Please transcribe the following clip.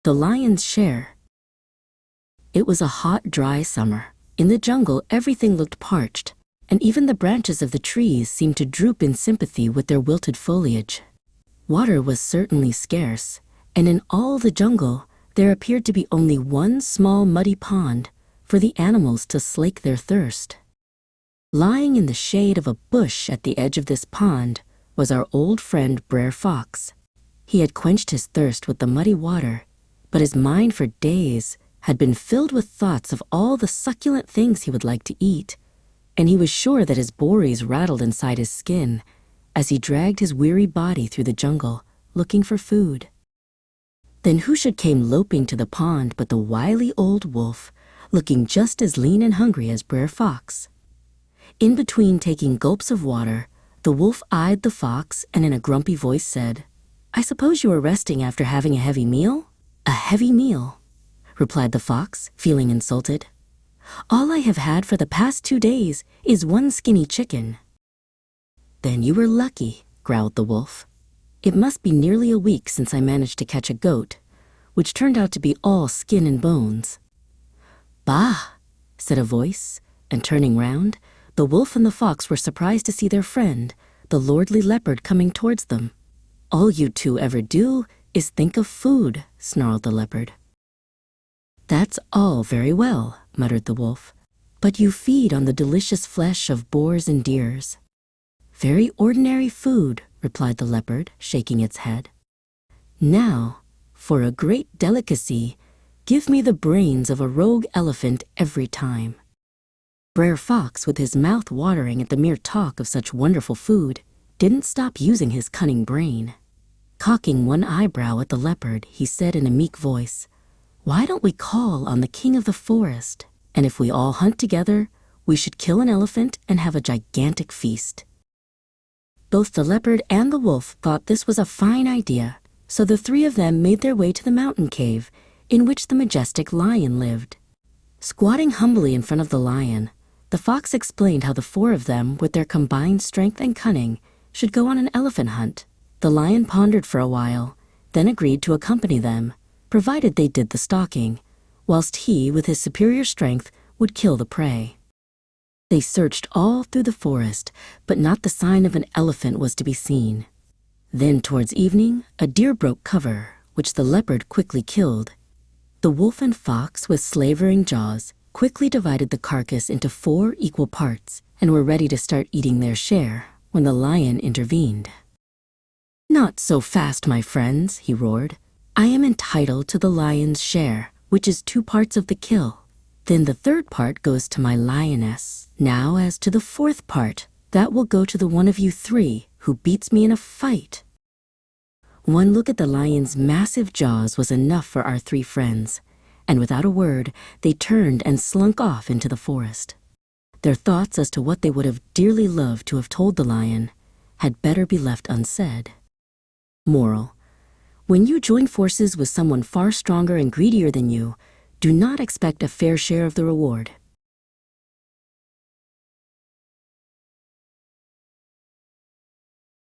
The lion's share. It was a hot, dry summer. In the jungle, everything looked parched, and even the branches of the trees seemed to droop in sympathy with their wilted foliage. Water was certainly scarce, and in all the jungle, there appeared to be only one small muddy pond for the animals to slake their thirst. Lying in the shade of a bush at the edge of this pond was our old friend Brer Fox. He had quenched his thirst with the muddy water, but his mind for days had been filled with thoughts of all the succulent things he would like to eat, and he was sure that his bories rattled inside his skin as he dragged his weary body through the jungle looking for food. Then who should came loping to the pond but the wily old wolf, looking just as lean and hungry as Brer Fox. In between taking gulps of water, the wolf eyed the fox and in a grumpy voice said, "I suppose you are resting after having a heavy meal?" "A heavy meal," replied the fox, feeling insulted. "All I have had for the past 2 days is one skinny chicken." "Then you were lucky," growled the wolf. "It must be nearly a week since I managed to catch a goat, which turned out to be all skin and bones." "Bah!" said a voice, and turning round, the wolf and the fox were surprised to see their friend, the lordly leopard, coming towards them. "All you two ever do is think of food," snarled the leopard. "That's all very well," muttered the wolf, "but you feed on the delicious flesh of boars and deers." "Very ordinary food," replied the leopard, shaking its head. "Now, for a great delicacy, give me the brains of a rogue elephant every time." Brer Fox, with his mouth watering at the mere talk of such wonderful food, didn't stop using his cunning brain. Cocking one eyebrow at the leopard, he said in a meek voice, "Why don't we call on the king of the forest, and if we all hunt together, we should kill an elephant and have a gigantic feast." Both the leopard and the wolf thought this was a fine idea, so the three of them made their way to the mountain cave in which the majestic lion lived. Squatting humbly in front of the lion, the fox explained how the 4 of them, with their combined strength and cunning, should go on an elephant hunt. The lion pondered for a while, then agreed to accompany them, provided they did the stalking, whilst he, with his superior strength, would kill the prey. They searched all through the forest, but not the sign of an elephant was to be seen. Then, towards evening, a deer broke cover, which the leopard quickly killed. The wolf and fox, with slavering jaws, quickly divided the carcass into 4 equal parts and were ready to start eating their share when the lion intervened. "Not so fast, my friends," he roared. "I am entitled to the lion's share, which is 2 parts of the kill. Then the 3rd part goes to my lioness. Now as to the 4th part, that will go to the one of you 3 who beats me in a fight." One look at the lion's massive jaws was enough for our 3 friends, and without a word, they turned and slunk off into the forest. Their thoughts as to what they would have dearly loved to have told the lion had better be left unsaid. Moral: when you join forces with someone far stronger and greedier than you, do not expect a fair share of the reward.